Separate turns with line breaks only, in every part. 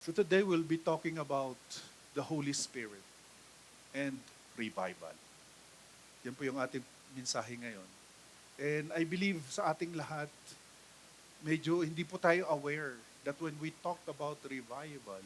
So today we'll be talking about the Holy Spirit and revival. Yan po yung ating mensahe ngayon. And I believe sa ating lahat, medyo hindi po tayo aware that when we talked about revival,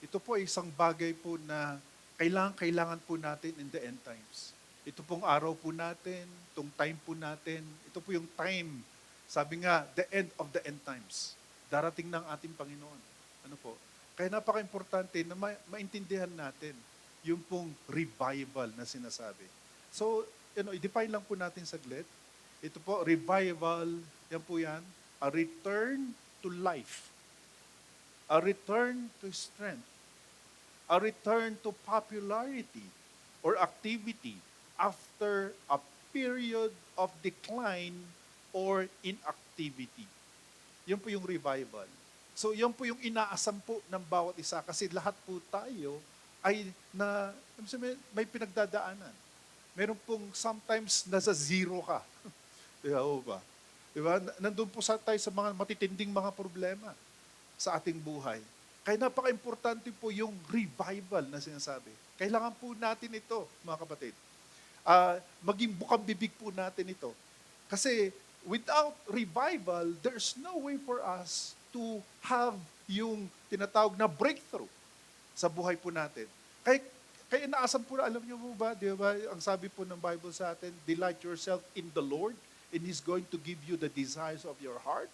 ito po ay isang bagay po na kailangan po natin in the end times. Ito pong araw po natin, itong time po natin, ito po yung time, sabi nga, the end of the end times. Darating ng ating Panginoon. Ano po? Kaya napaka-importante na maintindihan natin yung pong revival na sinasabi. So, i-define lang po natin saglit. Ito po, revival, yan po yan, a return to life. A return to strength. A return to popularity or activity after a period of decline or inactivity. Yan po yung revival. So yan po yung inaasam po ng bawat isa kasi lahat po tayo ay may pinagdadaanan. Meron pong sometimes nasa zero ka. Diba ba? Diba? Nandun po tayo sa mga matitinding mga problema sa ating buhay. Kaya napaka-importante po yung revival na sinasabi. Kailangan po natin ito, mga kapatid. Maging bukang bibig po natin ito. Kasi without revival, there's no way for us to have yung tinatawag na breakthrough sa buhay po natin. Kaya inaasam po na, alam niyo po ba, di ba, ang sabi po ng Bible sa atin, delight yourself in the Lord and He's going to give you the desires of your heart.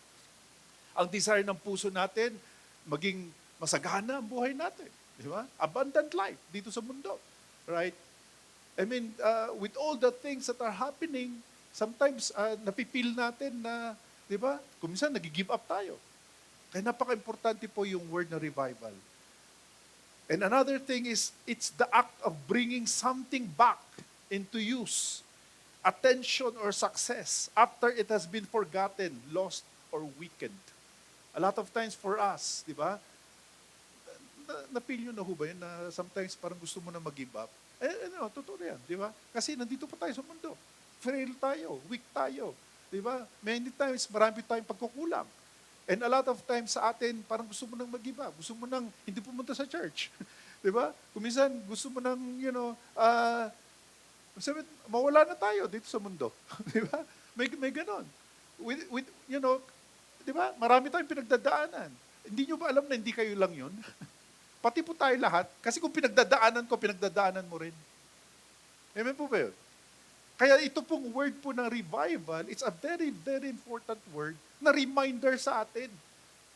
Ang desire ng puso natin, maging masagana ang buhay natin. Di ba? Abundant life dito sa mundo. Right? I mean, with all the things that are happening, sometimes napipil natin na, di ba, kung minsan nag-give up tayo. Kaya napaka-importante po yung word na revival. And another thing is, it's the act of bringing something back into use, attention or success, after it has been forgotten, lost, or weakened. A lot of times for us, di ba, na-feel nyo na ho ba yun na sometimes parang gusto mo na mag-give up? Totoo yan, di ba? Kasi nandito pa tayo sa mundo. Frail tayo, weak tayo. Di ba? Many times, marami tayong pagkukulang. And a lot of times sa atin, parang gusto mo nang mag-give up. Gusto mo nang hindi pumunta sa church. Di ba? Kung minsan, gusto mo nang, sabi, mawala na tayo dito sa mundo. Di ba? May ganon. Di ba? Marami tayong pinagdadaanan. Hindi nyo ba alam na hindi kayo lang yun? Pati po tayo lahat. Kasi kung pinagdadaanan ko, pinagdadaanan mo rin. Amen po ba yun? Kaya ito pong word po ng revival, it's a very, very important word na reminder sa atin.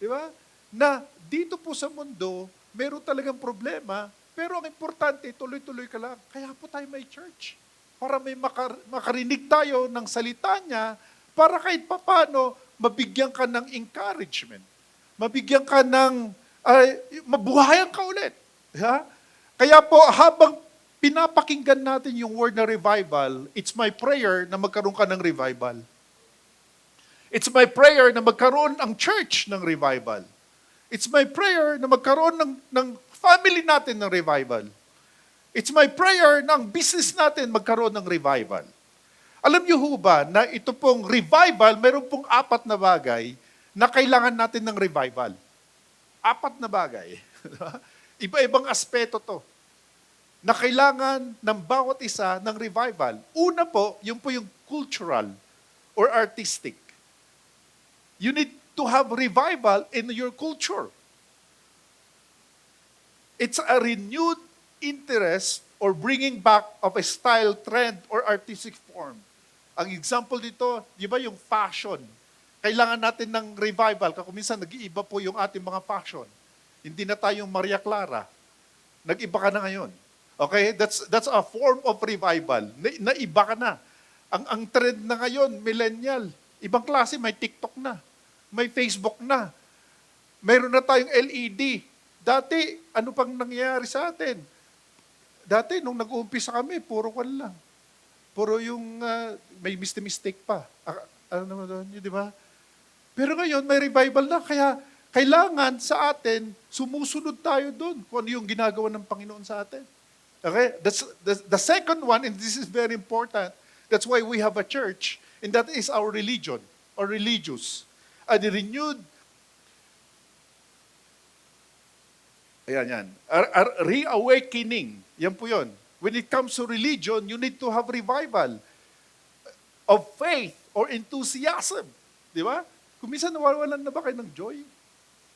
Di ba? Na dito po sa mundo, meron talagang problema, pero ang importante, tuloy-tuloy ka lang. Kaya po tayo may church. Para may makarinig tayo ng salita niya, para kahit papano, mabigyan ka ng encouragement. Mabigyan ka ng, mabuhayan ka ulit. Ha? Kaya po, habang pinapakinggan natin yung word na revival, it's my prayer na magkaroon ka ng revival. It's my prayer na magkaroon ang church ng revival. It's my prayer na magkaroon ng family natin ng revival. It's my prayer na ang business natin magkaroon ng revival. Alam niyo ho ba na ito pong revival, meron pong 4 na bagay na kailangan natin ng revival. 4 na bagay. Iba-ibang aspeto to na kailangan ng bawat isa ng revival. Una po, yung cultural or artistic. You need to have revival in your culture. It's a renewed interest or bringing back of a style, trend, or artistic form. Ang example dito, di ba yung fashion? Kailangan natin ng revival. Kung minsan nag-iiba po yung ating mga fashion. Hindi na tayong Maria Clara. Nag-iba ka na ngayon. Okay? That's a form of revival. Naiba ka na. Ang trend na ngayon, millennial. Ibang klase, may TikTok na. May Facebook na. Mayroon na tayong LED. Dati, ano pang nangyayari sa atin? Dati, nung nag-uumpisa kami, puro kwan lang. Puro yung may mistake pa. Ano naman doon, di ba? Pero ngayon, may revival na. Kaya, kailangan sa atin, sumusunod tayo doon kung ano yung ginagawa ng Panginoon sa atin. Okay? That's the second one, and this is very important, that's why we have a church, and that is our religion, or religious. A renewed Ayan, yan. Reawakening. Yan po yun. When it comes to religion, you need to have revival of faith or enthusiasm. Di ba? Kung minsan nawawalan na ba kayo ng joy?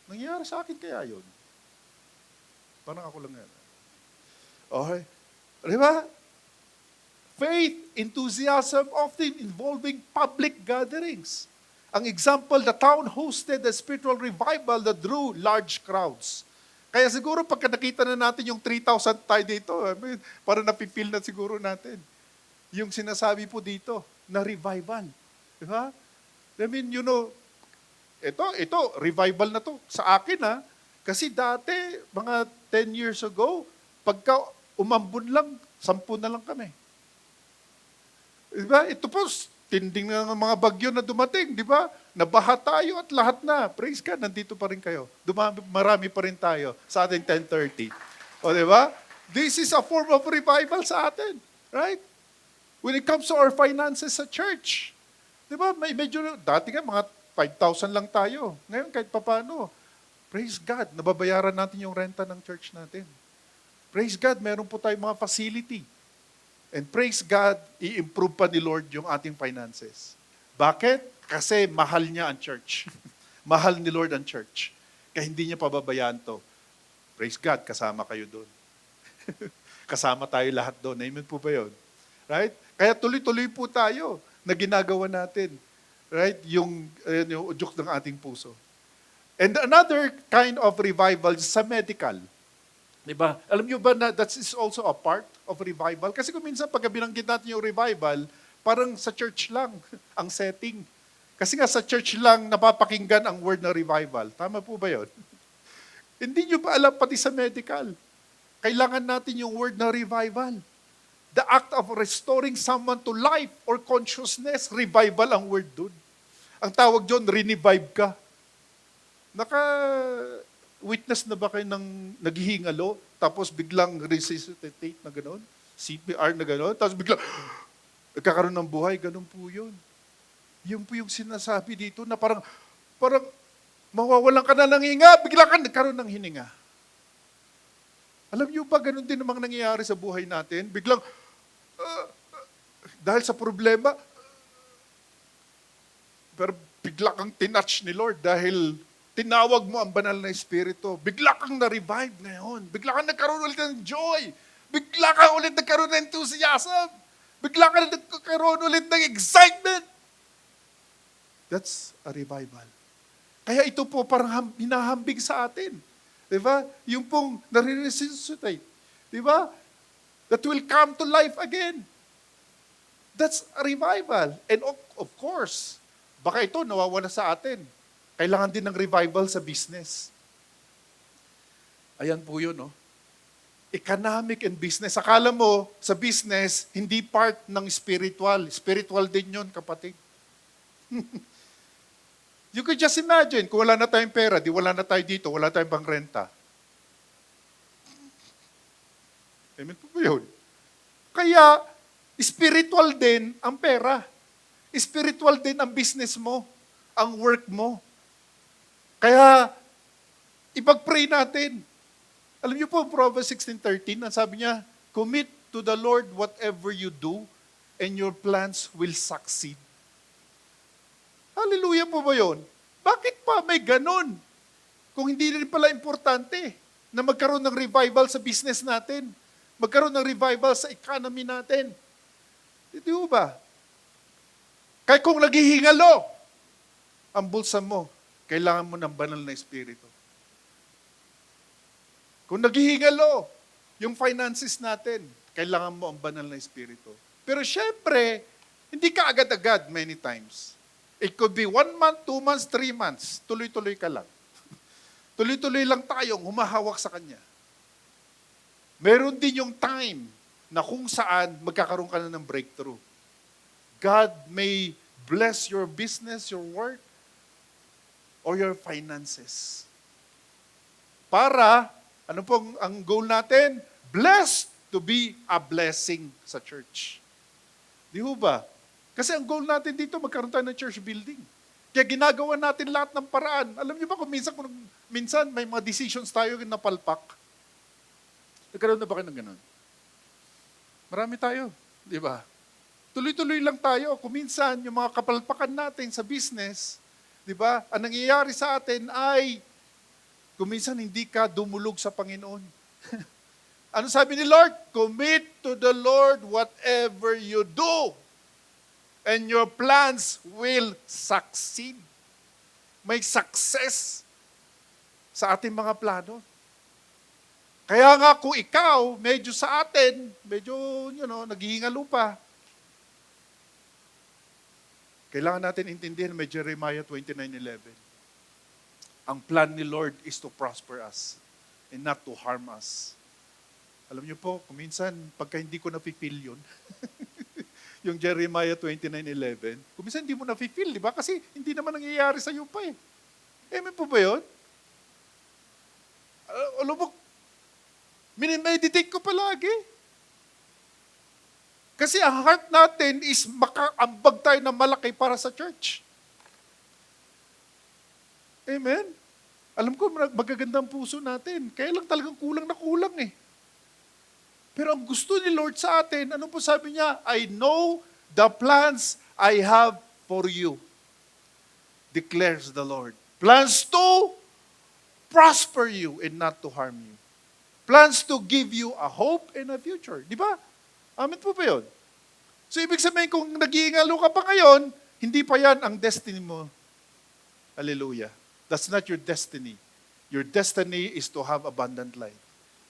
Nangyayari sa akin kaya yun? Parang ako lang yan. Okay. Di ba? Faith, enthusiasm, often involving public gatherings. Ang example, the town hosted a spiritual revival that drew large crowds. Kaya siguro pagka nakita na natin yung 3,000 tayo dito, parang napipil na siguro natin. Yung sinasabi po dito, na revival. Di ba? I mean, you know, ito, revival na to sa akin ha. Kasi dati, mga 10 years ago, pagka umambon lang, 10 na lang kami. Di ba? Ito po, tinding na ng mga bagyo na dumating, di ba? Nabaha tayo at lahat na. Praise God, nandito pa rin kayo. Marami pa rin tayo sa ating 10:30. O di ba? This is a form of revival sa atin. Right? When it comes to our finances sa church. Di ba? Medyo, dati nga mga 5,000 lang tayo. Ngayon kahit papano. Praise God, nababayaran natin yung renta ng church natin. Praise God, meron po tayong mga facility. And praise God, i-improve pa ni Lord yung ating finances. Bakit? Kasi mahal niya ang church. Mahal ni Lord ang church. Kaya hindi niya pababayaan to. Praise God, kasama kayo doon. Kasama tayo lahat doon. Amen po ba yun? Right? Kaya tuloy-tuloy po tayo na ginagawa natin. Right? Yung udyok ng ating puso. And another kind of revival is sa medical. Diba? Alam niyo ba na that is also a part of revival? Kasi kung minsan pag binanggit natin yung revival, parang sa church lang ang setting. Kasi nga sa church lang napapakinggan ang word na revival. Tama po ba yun? Hindi niyo ba alam pati sa medical? Kailangan natin yung word na revival. The act of restoring someone to life or consciousness, revival ang word dun. Ang tawag dyan, revive ka. Witness na ba kayo ng naghihingalo, tapos biglang resuscitate na gano'n? CPR na gano'n? Tapos biglang nagkakaroon ng buhay, gano'n po yun. Yun po yung sinasabi dito na parang mawawalan ka na ng hininga, bigla ka nagkaroon ng hininga. Alam niyo ba, gano'n din namang nangyayari sa buhay natin? Biglang, dahil sa problema, pero bigla kang tinouch ni Lord dahil tinawag mo ang banal na Espiritu. Bigla kang na-revive ngayon. Bigla kang nagkaroon ulit ng joy. Bigla kang ulit nagkaroon ng enthusiasm. Bigla kang nagkaroon ulit ng excitement. That's a revival. Kaya ito po parang hinahambing sa atin. Diba? Yung pong nare-resuscitate. Diba? That will come to life again. That's a revival. And of course, baka ito nawawala sa atin. Kailangan din ng revival sa business. Ayan po yun, no? Economic and business. Akala mo, sa business, hindi part ng spiritual. Spiritual din yun, kapatid. You could just imagine, kung wala na tayong pera, di wala na tayo dito, wala tayong bang renta. Amen po ba yun? Kaya, spiritual din ang pera. Spiritual din ang business mo, ang work mo. Kaya, ipag-pray natin. Alam niyo po, Proverbs 16:13, ang sabi niya, commit to the Lord whatever you do, and your plans will succeed. Hallelujah po ba yun? Bakit pa may ganun? Kung hindi rin pala importante na magkaroon ng revival sa business natin, magkaroon ng revival sa economy natin. Hindi ba? Kaya kung naghihingalo ang bulsa mo, kailangan mo ng banal na Espiritu. Kung naghihingalo yung finances natin, kailangan mo ang banal na Espiritu. Pero syempre, hindi ka agad-agad many times. It could be 1 month, 2 months, 3 months. Tuloy-tuloy ka lang. Tuloy-tuloy lang tayong humahawak sa Kanya. Meron din yung time na kung saan magkakaroon ka na ng breakthrough. God may bless your business, your work, or your finances. Para, ano pong ang goal natin? Blessed to be a blessing sa church. Di ho ba? Kasi ang goal natin dito, magkaroon tayo ng church building. Kaya ginagawa natin lahat ng paraan. Alam niyo ba kung minsan may mga decisions tayo na napalpak? Nagkaroon na ba kayo ng ganun? Marami tayo, di ba? Tuloy-tuloy lang tayo. Kung minsan, yung mga kapalpakan natin sa business, di ba? Ang nangyayari sa atin ay, kung minsan hindi ka dumulog sa Panginoon. Ano sabi ni Lord? Commit to the Lord whatever you do, and your plans will succeed. May success sa ating mga plano. Kaya nga kung ikaw, medyo sa atin, medyo, naghihingalo pa, kailangan natin intindihan may Jeremiah 29:11. Ang plan ni Lord is to prosper us and not to harm us. Alam niyo po, kung minsan, pagka hindi ko na-feel yun, yung Jeremiah 29:11, kung minsan hindi mo na-feel, di ba? Kasi hindi naman nangyayari sa iyo pa eh. Amen po ba yun? Alam mo, minimeditate ko palagi. Kasi ang heart natin is makaambag tayo na malaki para sa church. Amen? Alam ko, magagandang puso natin. Kaya lang talagang kulang na kulang eh. Pero ang gusto ni Lord sa atin, ano po sabi niya? I know the plans I have for you, declares the Lord. Plans to prosper you and not to harm you. Plans to give you a hope and a future. Di ba? Amen po ba yun? So, ibig sabihin, kung nag-iingalo ka pa ngayon, hindi pa yan ang destiny mo. Hallelujah. That's not your destiny. Your destiny is to have abundant life.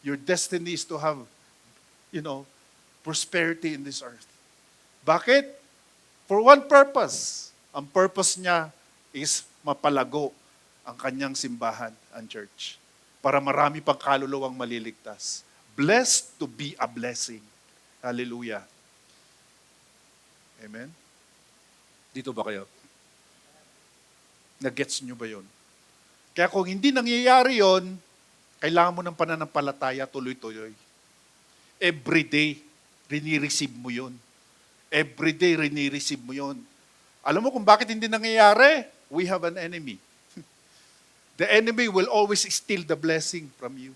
Your destiny is to have, prosperity in this earth. Bakit? For one purpose. Ang purpose niya is mapalago ang kanyang simbahan, ang church. Para marami pang kaluluwang maliligtas. Blessed to be a blessing. Hallelujah. Amen? Dito ba kayo? Nag-gets nyo ba yun? Kaya kung hindi nangyayari yon, kailangan mo ng pananampalataya tuloy-tuloy. Every day, rinireceive mo yun. Every day, rinireceive mo yun. Alam mo kung bakit hindi nangyayari? We have an enemy. The enemy will always steal the blessing from you.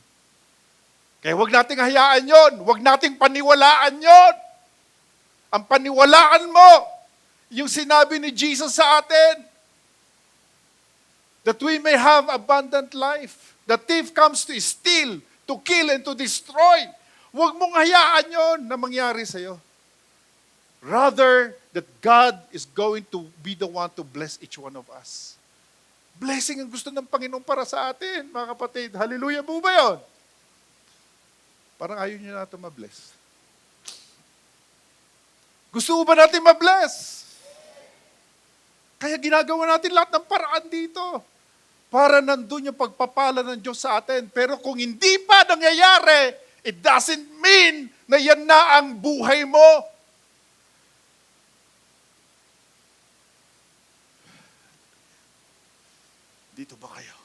Kaya huwag nating hayaan yon. Huwag nating paniwalaan yon. Ang paniwalaan mo, yung sinabi ni Jesus sa atin, that we may have abundant life. The thief comes to steal, to kill, and to destroy. Huwag mong hayaan yon na mangyari sa'yo. Rather, that God is going to be the one to bless each one of us. Blessing ang gusto ng Panginoon para sa atin, mga kapatid. Hallelujah po ba yun? Parang ayaw niyo natin ma-bless. Gusto ba natin ma-bless? Kaya ginagawa natin lahat ng paraan dito. Para nandun yung pagpapala ng Diyos sa atin. Pero kung hindi pa nangyayari, it doesn't mean na yan na ang buhay mo. Dito ba kayo?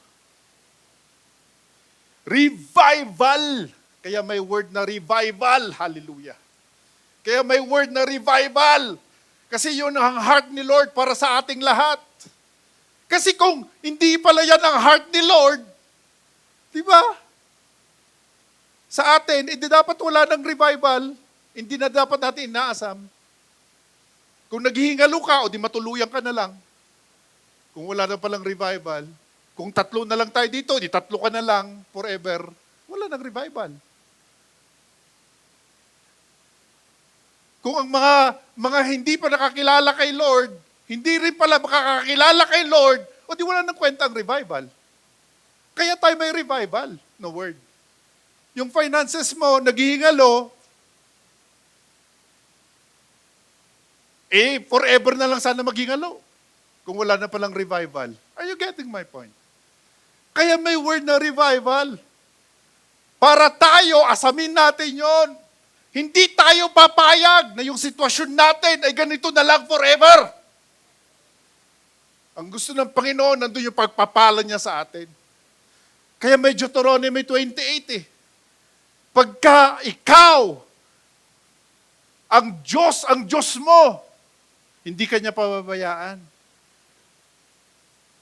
Revival! Kaya may word na revival. Hallelujah. Kaya may word na revival. Kasi yun ang heart ni Lord para sa ating lahat. Kasi kung hindi pala yan ang heart ni Lord, di ba? Sa atin, hindi dapat wala ng revival, hindi na dapat natin inaasam. Kung naghihingalo ka, o di matuluyan ka na lang. Kung wala na palang revival, kung tatlo na lang tayo dito, di tatlo ka na lang forever, wala nang revival. Kung ang mga hindi pa nakakilala kay Lord, hindi rin pala makakakilala kay Lord, o di wala nang kwenta ang revival. Kaya tayo may revival, no word. Yung finances mo, naghihingalo, forever na lang sana maghingalo. Kung wala na palang revival. Are you getting my point? Kaya may word na revival. Para tayo, asamin natin yon. Hindi tayo papayag na yung sitwasyon natin ay ganito na lang forever. Ang gusto ng Panginoon, nandun yung pagpapala niya sa atin. Kaya may Deuteronomy 28 eh. Pagka ikaw, ang Diyos mo, hindi ka niya pababayaan.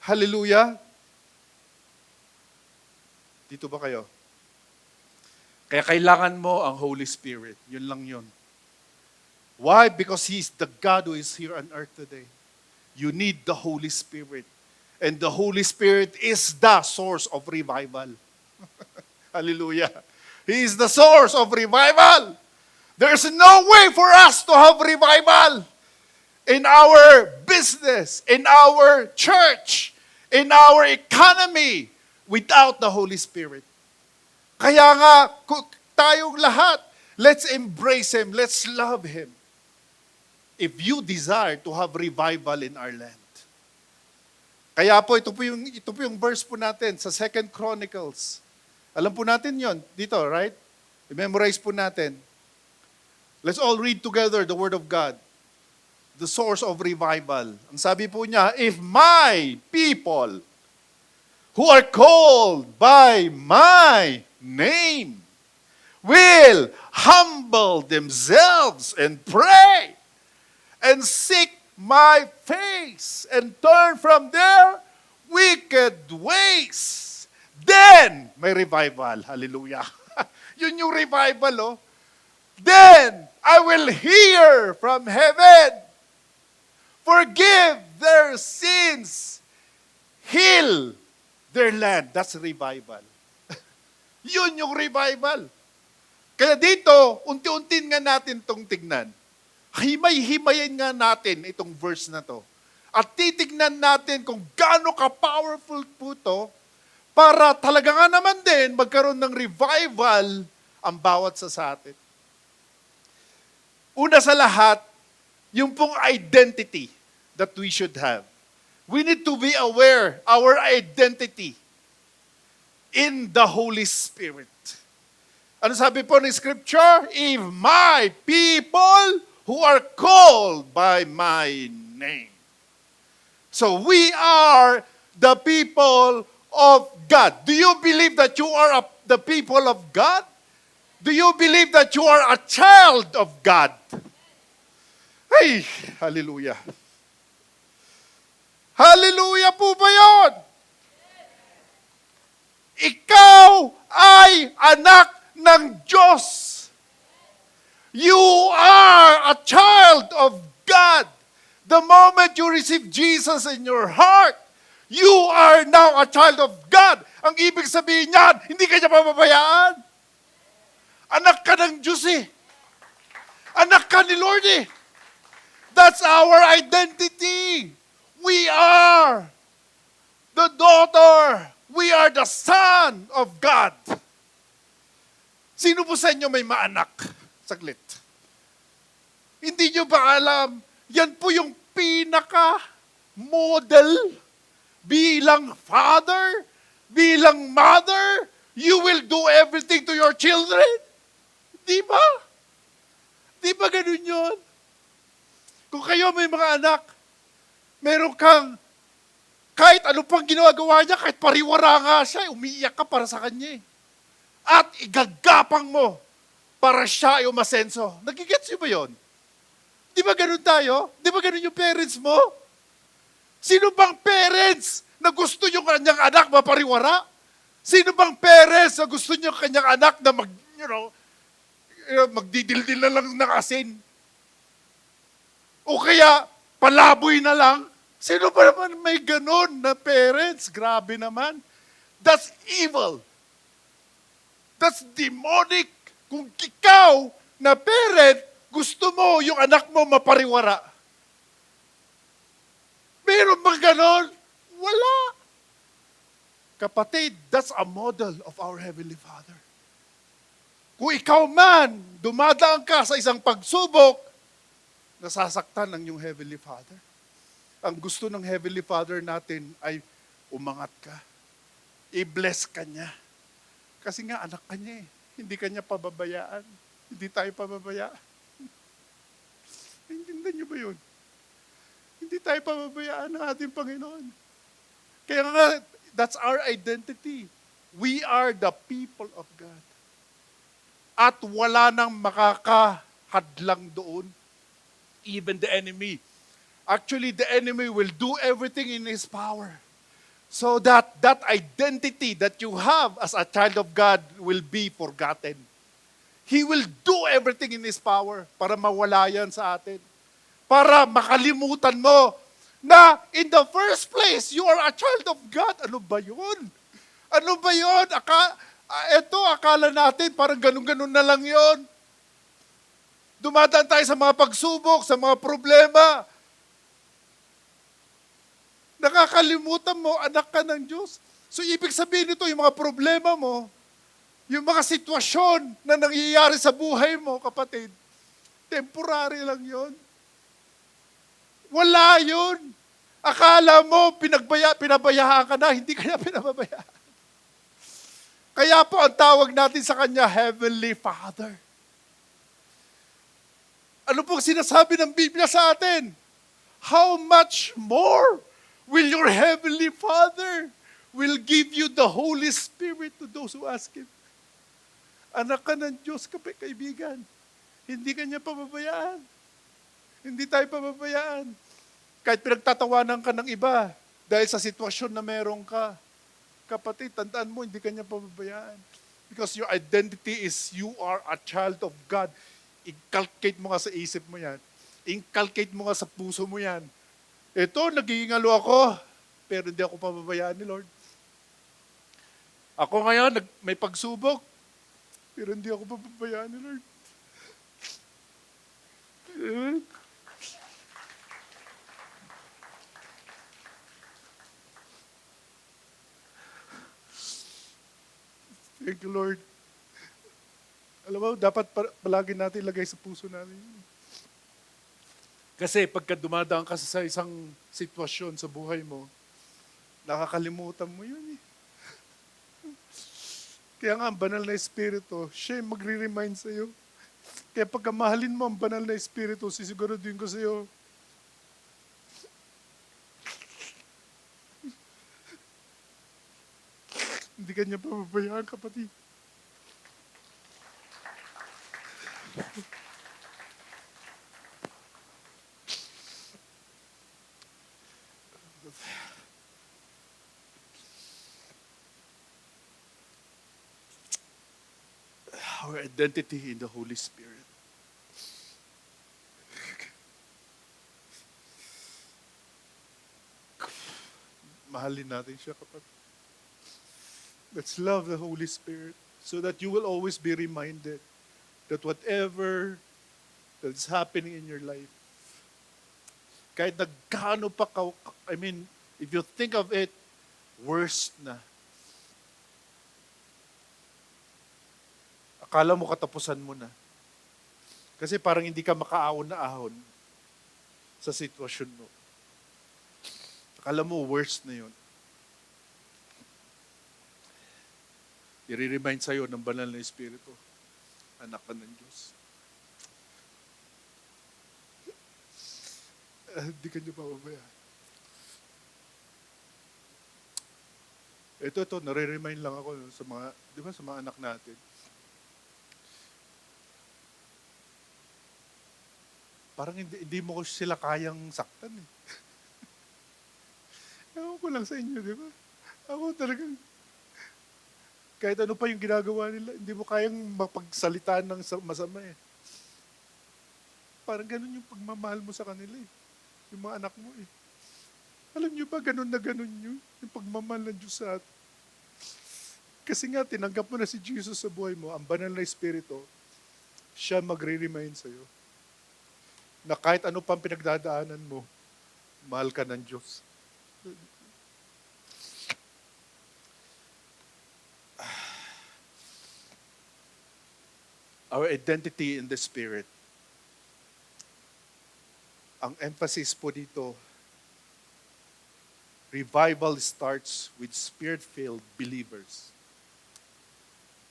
Hallelujah! Dito ba kayo? Kaya kailangan mo ang Holy Spirit. Yun lang yun. Why? Because He's the God who is here on earth today. You need the Holy Spirit. And the Holy Spirit is the source of revival. Hallelujah. He is the source of revival. There's no way for us to have revival in our business, in our church, in our economy without the Holy Spirit. Kaya nga, tayong lahat, let's embrace Him, let's love Him. If you desire to have revival in our land. Kaya po, ito po yung verse po natin sa 2 Chronicles. Alam po natin yon dito, right? I-memorize po natin. Let's all read together the Word of God. The source of revival. Ang sabi po niya, if my people who are called by my name will humble themselves and pray and seek my face and turn from their wicked ways, then may revival. Hallelujah. Yun yung revival, oh. Then I will hear from heaven, forgive their sins, heal their land. That's revival. Yun yung revival. Kaya dito, unti-untin nga natin itong tignan. Himay-himayin nga natin itong verse na to. At titignan natin kung gaano ka-powerful po to para talaga nga naman din magkaroon ng revival ang bawat sa atin. Una sa lahat, yung pong identity that we should have. We need to be aware our identity in the Holy Spirit. Ano sabi po ng Scripture? If my people who are called by my name. So we are the people of God. Do you believe that you are the people of God? Do you believe that you are a child of God? Hey, hallelujah. Hallelujah po ba yun? Ikaw ay anak ng Diyos. You are a child of God. The moment you receive Jesus in your heart, you are now a child of God. Ang ibig sabihin niyan, hindi ka niya pababayaan. Anak ka ng Diyos eh. Anak ka ni Lord eh. That's our identity. We are the daughter. We are the son of God. Sino po sa inyo may maanak? Saglit. Hindi nyo ba alam, yan po yung pinaka-model bilang father, bilang mother, you will do everything to your children. Di ba? Di ba ganun yun? Kung kayo may mga anak, meron kang, kahit ano pang ginagawa niya, kahit pariwara nga siya, umiiyak ka para sa kanya eh. At igagapang mo para siya ay umasenso. Nagigets niyo ba yun? Di ba ganun tayo? Di ba ganun yung parents mo? Sino bang parents na gusto yung kanyang anak mapariwara? Sino bang parents na gusto yung kanyang anak na magdidildil na lang ng asin? O kaya, palaboy na lang? Sino ba naman may ganun na parents? Grabe naman. That's evil. That's demonic. Kung ikaw na parent, gusto mo yung anak mo mapariwara. Meron bang ganon? Wala. Kapatid, that's a model of our Heavenly Father. Kung ikaw man, dumadaan ka sa isang pagsubok, nasasaktan ang iyong Heavenly Father. Ang gusto ng Heavenly Father natin ay umangat ka. I-bless ka niya. Kasi nga anak ka niya eh. Hindi ka niya pababayaan. Hindi tayo pababayaan. Intindihan niyo ba yun? Hindi tayo pababayaan ng ating Panginoon. Kaya nga, that's our identity. We are the people of God. At wala nang makakahadlang doon. Even the enemy. Actually, the enemy will do everything in his power So that identity that you have as a child of God will be forgotten. He will do everything in His power para mawala yan sa atin. Para makalimutan mo na in the first place, you are a child of God. Ano ba yun? Ano ba yun? Akala natin parang ganun-ganun na lang yun. Dumadaan tayo sa mga pagsubok, sa mga problema. Nakakalimutan mo, anak ka ng Diyos. So ibig sabihin nito, yung mga problema mo, yung mga sitwasyon na nangyayari sa buhay mo, kapatid, temporary lang yon. Wala yun. Akala mo, pinabayaan ka na, hindi ka na pinababayaan. Kaya po ang tawag natin sa Kanya, Heavenly Father. Ano pong sinasabi ng Biblia sa atin? How much more will your Heavenly Father will give you the Holy Spirit to those who ask Him? Anak ka ng Diyos, kaibigan. Hindi ka niya pababayaan. Hindi tayo pababayaan. Kahit pinagtatawanan ka ng iba dahil sa sitwasyon na meron ka, kapatid, tandaan mo, hindi ka niya pababayaan. Because your identity is you are a child of God. Inculcate mo nga sa isip mo yan. Inculcate mo nga sa puso mo yan. Ito, nagigingalo ako, pero hindi ako pababayaan ni Lord. Ako ngayon, may pagsubok, pero hindi ako pababayaan ni Lord. Thank you, Lord. Alam mo, dapat palagi natin ilagay sa puso natin. Kasi pagka dumadaan ka sa isang sitwasyon sa buhay mo, nakakalimutan mo yun eh. Kaya nga, ang banal na Espiritu, siya yung magre-remind sa'yo. Kaya pagka mahalin mo ang banal na Espiritu, sisiguraduhin ko sa'yo, hindi ka niya pababayaan, kapatid. Our identity in the Holy Spirit. Mahalin natin siya, kapatid. Let's love the Holy Spirit so that you will always be reminded that whatever that's happening in your life, kahit nagkano pa if you think of it, worst na. Akala mo katapusan mo na. Kasi parang hindi ka makaahon na ahon sa sitwasyon mo. Akala mo worst na yun. I-remind sa'yo ng banal na Espiritu, anak ka ng Diyos. Hindi ka niyo pababayaan. Ito, nare-remind lang ako sa mga, di ba, sa mga anak natin. Parang hindi mo sila kayang saktan eh. Ewan ko lang sa inyo, di ba? Ako talagang, kahit ano pa yung ginagawa nila, hindi mo kayang mapagsalitaan ng masama eh. Parang ganun yung pagmamahal mo sa kanila eh. Yung mga anak mo eh. Alam nyo ba, ganun na ganun yun? Yung pagmamahal ng Diyos sa atin. Kasi nga, tinanggap mo na si Jesus sa buhay mo, ang banal na Espiritu, siya magre-remind sa'yo na kahit ano pang pinagdadaanan mo, mahal ka ng Diyos. Our identity in the Spirit. Ang emphasis po dito, revival starts with Spirit-filled believers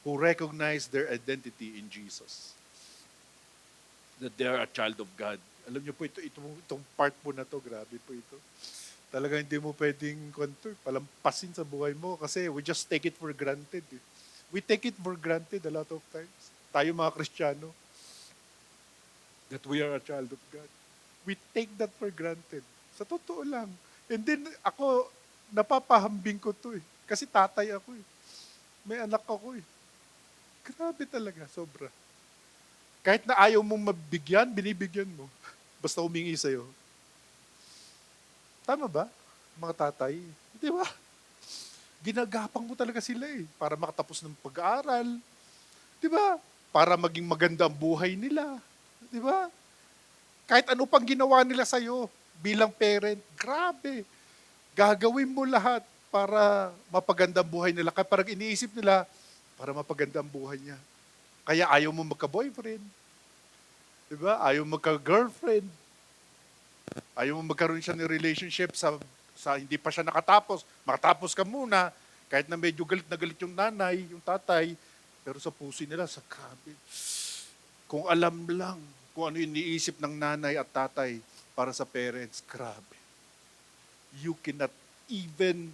who recognize their identity in Jesus. That they are a child of God. Alam niyo po, itong part po na to, grabe po ito. Talaga hindi mo pwedeng palampasin sa buhay mo kasi we just take it for granted. We take it for granted a lot of times. Tayo mga Kristiyano, that we are a child of God. We take that for granted. Sa totoo lang. And then ako, napapahambing ko to eh. Kasi tatay ako eh. May anak ako eh. Grabe talaga, sobra. Kahit na ayaw mong mabigyan, binibigyan mo. Basta humingi sa'yo. Tama ba, mga tatay? Di ba? Ginagapang mo talaga sila eh. Para makatapos ng pag-aaral. Di ba? Para maging maganda ang buhay nila. Di ba? Kahit ano pang ginawa nila sa'yo bilang parent, grabe. Gagawin mo lahat para mapaganda ang buhay nila. Kaya parang iniisip nila, para mapaganda ang buhay niya. Kaya ayaw mo magka-boyfriend. Diba? Ayaw magka-girlfriend. Ayaw mo magkaroon siya ng relationship sa hindi pa siya nakatapos. Makatapos ka muna. Kahit na medyo galit na galit yung nanay, yung tatay. Pero sa puso nila, sa grabe. Kung alam lang kung ano yung iniisip ng nanay at tatay para sa parents, grabe. You cannot even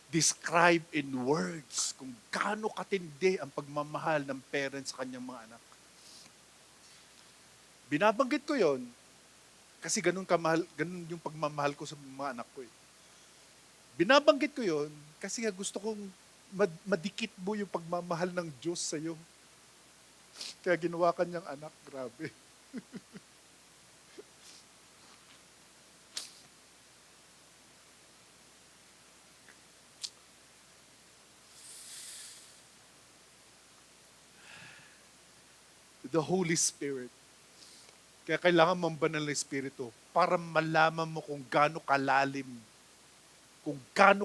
describe in words kung gaano katindi ang pagmamahal ng parents sa kanyang mga anak. Binabanggit ko yon kasi ganun yung pagmamahal ko sa mga anak ko eh. Binabanggit ko yon kasi gusto kong madikit mo yung pagmamahal ng Diyos sa iyo. Kaya ginawa kanyang anak, grabe. The Holy Spirit. Kaya kailangan mong banal na Espiritu para malaman mo kung gaano kalalim, kung gaano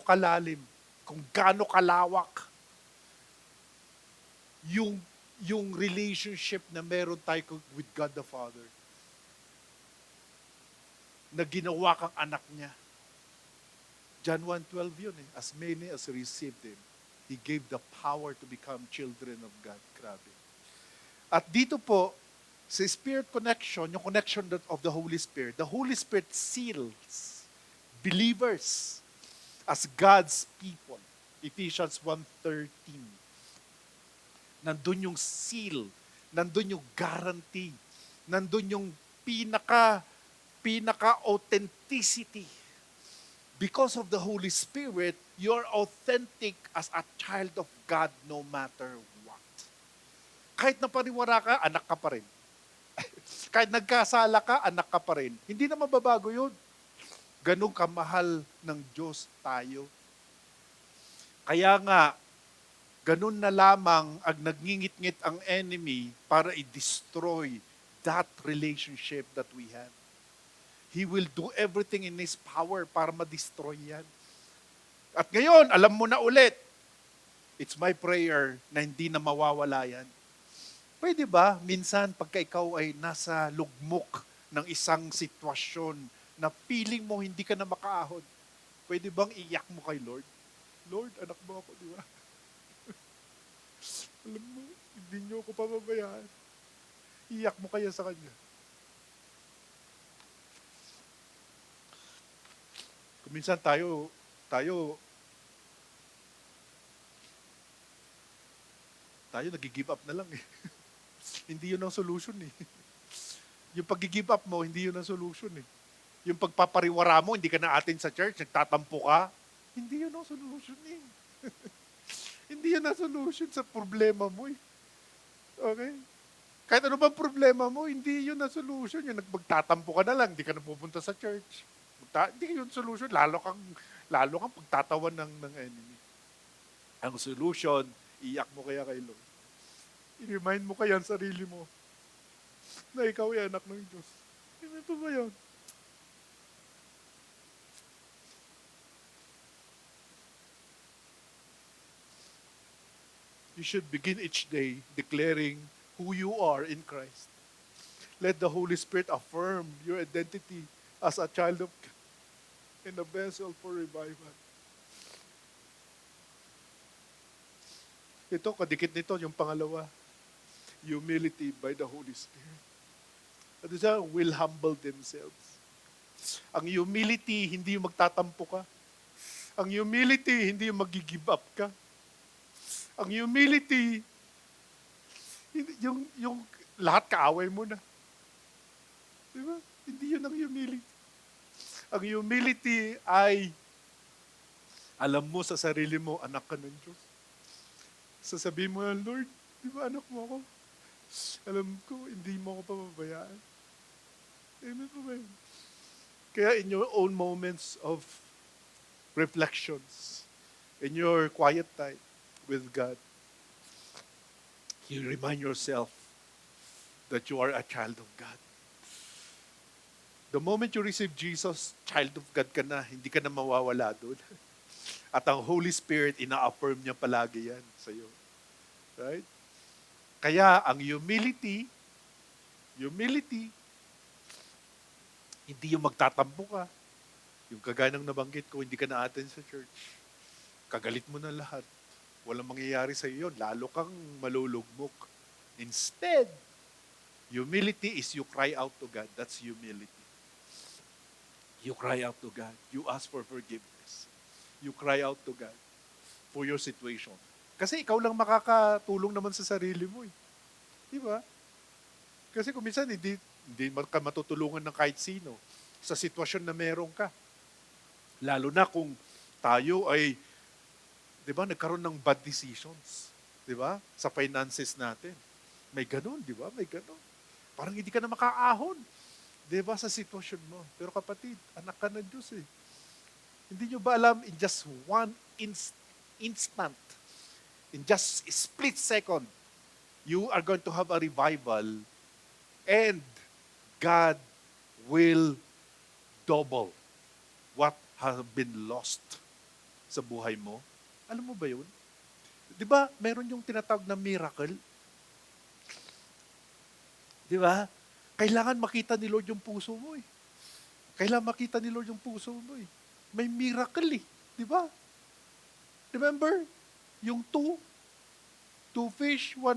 kalawak yung relationship na meron tayo with God the Father. Na ginawa kang anak niya. John 1:12 yun eh. As many as received Him, He gave the power to become children of God. Grabe. At dito po, sa Spirit connection, yung connection of the Holy Spirit seals believers as God's people. Ephesians 1:13. Nandun yung seal, nandun yung guarantee, nandun yung pinaka-authenticity. Because of the Holy Spirit, you're authentic as a child of God no matter what. Kahit napaniwala ka, anak ka pa rin. Kahit nagkasala ka, anak ka pa rin. Hindi na mababago yun. Ganun kamahal ng Diyos tayo. Kaya nga, ganun na lamang ang nagngingit-ngit ang enemy para i-destroy that relationship that we have. He will do everything in His power para ma-destroy yan. At ngayon, alam mo na ulit, it's my prayer na hindi na mawawala yan. Pwede ba, minsan pagka ikaw ay nasa lugmok ng isang sitwasyon na feeling mo hindi ka na makaahon, pwede bang iyak mo kay Lord? Lord, anak mo ako, di ba? Alam mo, hindi niyo ako pababayaan. Iyak mo kaya sa Kanya. Kung minsan tayo nag-give up na lang eh. Hindi yun ang solution eh. Yung pag-give up mo, hindi yun ang solution eh. Yung pagpapariwara mo, hindi ka na atin sa church, nagtatampo ka, hindi yun ang solution eh. Hindi yun ang solution sa problema mo eh. Okay? Kahit ano bang problema mo, hindi yun ang solution. Yung magtatampo ka na lang, hindi ka na pupunta sa church. Hindi yun solution. Lalo kang pagtatawan ng enemy. Ang solution, iyak mo kaya kay Lord. I-remind mo kaya ang sarili mo na ikaw ay anak ng Diyos. Ito ba yun? You should begin each day declaring who you are in Christ. Let the Holy Spirit affirm your identity as a child of God and a vessel for revival. Ito, kadikit nito, yung pangalawa. Humility by the Holy Spirit. At isa, will humble themselves. Ang humility, hindi yung magtatampo ka. Ang humility, hindi yung mag-give up ka. Ang humility, yung lahat kaaway mo na. Diba? Hindi yun ang humility. Ang humility ay Alam mo sa sarili mo, anak ka ng Diyos. Sasabihin mo, Lord, di ba anak mo ako? Alam ko, hindi mo ako pababayaan. Amen po ba yun? Kaya in your own moments of reflections, in your quiet time with God, you remind yourself that you are a child of God. The moment you receive Jesus, child of God ka na, hindi ka na mawawala doon. At ang Holy Spirit, ina-affirm niya palagi yan sa iyo. Right? Kaya ang humility, hindi yung magtatampo ka. Yung kagaya ng nabanggit ko, hindi ka na-attend sa church. Kagalit mo na lahat. Walang mangyayari sa iyo yun. Lalo kang malulugmok. Instead, humility is you cry out to God. That's humility. You cry out to God. You ask for forgiveness. You cry out to God for your situation. Kasi ikaw lang makakatulong naman sa sarili mo. Di ba? Kasi kung minsan hindi ka matutulungan ng kahit sino sa sitwasyon na meron ka. Lalo na kung tayo ay, di ba, nagkaroon ng bad decisions. Di ba? Sa finances natin. May ganun, di ba? May ganun. Parang hindi ka na makaahon. Di ba, sa sitwasyon mo. Pero kapatid, anak ka ng Diyos eh. Hindi nyo ba alam, in just one instant, in just a split second, you are going to have a revival and God will double what has been lost sa buhay mo. Alam mo ba yun? Di ba, meron yung tinatawag na miracle? Di ba? Kailangan makita ni Lord yung puso mo eh. Kailangan makita ni Lord yung puso mo eh. May miracle eh. Di ba? Remember? Yung two fish, 5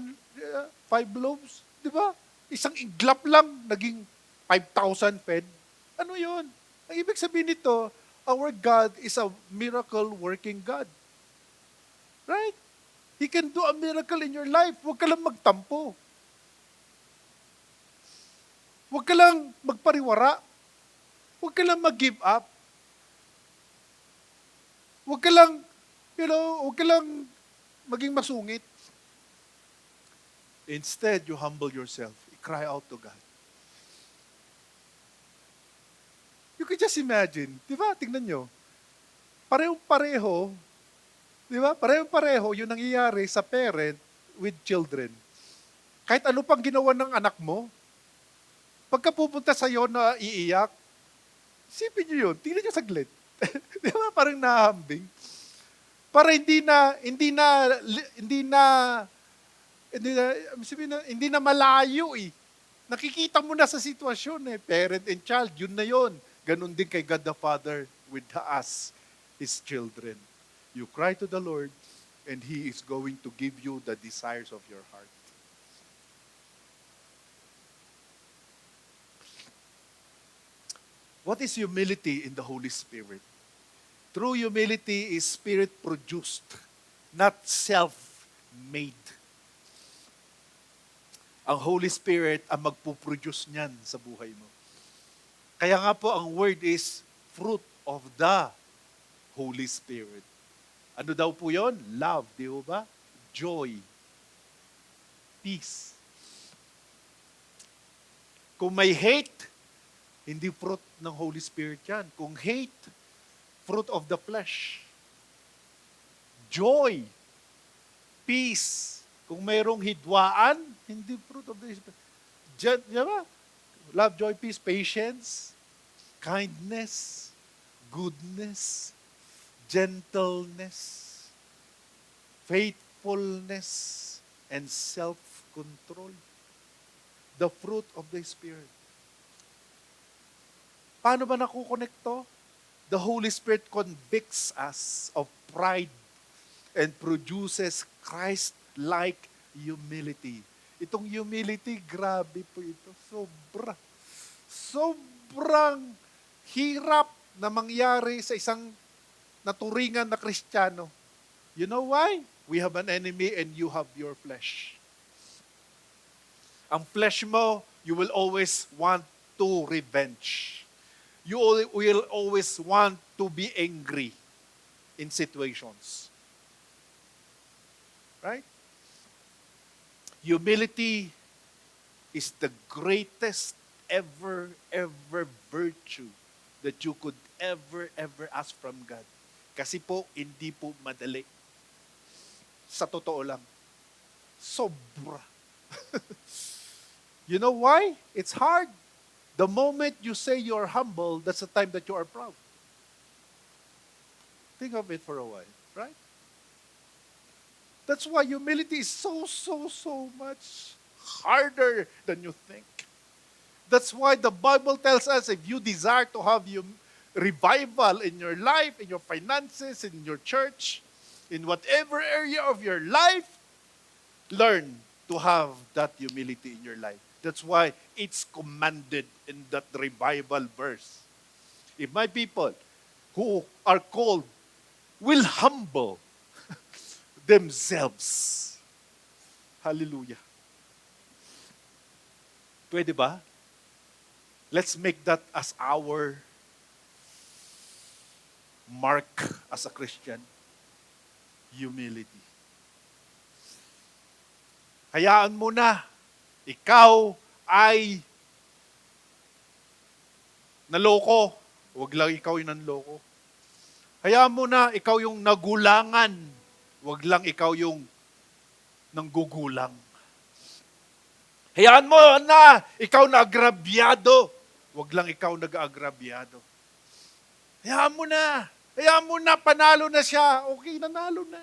loaves. Di ba? Isang iglap lang, naging 5,000 fed. Ano yun? Ang ibig sabihin nito, our God is a miracle-working God. Right? He can do a miracle in your life. Huwag ka lang magtampo. Huwag ka lang magpariwara. Huwag ka lang mag-give up. Huwag ka lang, huwag ka lang maging masungit. Instead, you humble yourself. You cry out to God. You can just imagine, di ba? Tingnan nyo. Parehong-pareho, di ba? Parehong-pareho yung nangyayari sa parent with children. Kahit ano pang ginawa ng anak mo, pagka pupunta sa'yo na iiyak, sipin nyo yun, tingnan nyo saglit. Di ba? Parang nahambing. Para hindi na malayo eh. Nakikita mo na sa sitwasyon eh. Parent and child, yun na yun. Ganon din kay God the Father with us, His children. You cry to the Lord and He is going to give you the desires of your heart. What is humility in the Holy Spirit? True humility is Spirit-produced, not self-made. Ang Holy Spirit ang magpuproduce niyan sa buhay mo. Kaya nga po ang word is fruit of the Holy Spirit. Ano daw po yon? Love, di ba? Joy, peace. Kung may hate, hindi fruit ng Holy Spirit yan. Kung hate, fruit of the flesh. Joy, peace. Kung mayroong hidwaan, hindi fruit of the Spirit. Diba? Love, joy, peace, patience, kindness, goodness, gentleness, faithfulness, and self-control. The fruit of the Spirit. Paano ba nakukonekto? The Holy Spirit convicts us of pride and produces Christ-like humility. Itong humility, grabe po ito. Sobrang hirap na mangyari sa isang naturingan na Kristiyano. You know why? We have an enemy and you have your flesh. Ang flesh mo, you will always want to revenge. You will always want to be angry. in situations. Right? Humility is the greatest ever virtue that you could ever ask from God. Kasi po, hindi po madali. Sa totoo lang. Sobra. You know why? It's hard. The moment you say you're humble, that's the time that you are proud. Think of it for a while, right? That's why humility is so much harder than you think. That's why the Bible tells us if you desire to have revival in your life, in your finances, in your church, in whatever area of your life, learn to have that humility in your life. That's why it's commanded in that revival verse. If my people who are called will humble themselves. Hallelujah. Pwede ba? Let's make that as our mark as a Christian. Humility. Hayaan mo na, ikaw ay naloko. Huwag lang ikaw yung nanloko. Hayaan mo na, ikaw yung nagulangan. Huwag lang ikaw yung nanggugulang. Hayaan mo na, ikaw na agrabyado. Huwag lang ikaw nag-aagrabyado. Hayaan mo na. Hayaan mo na, panalo na siya. Okay, nanalo na.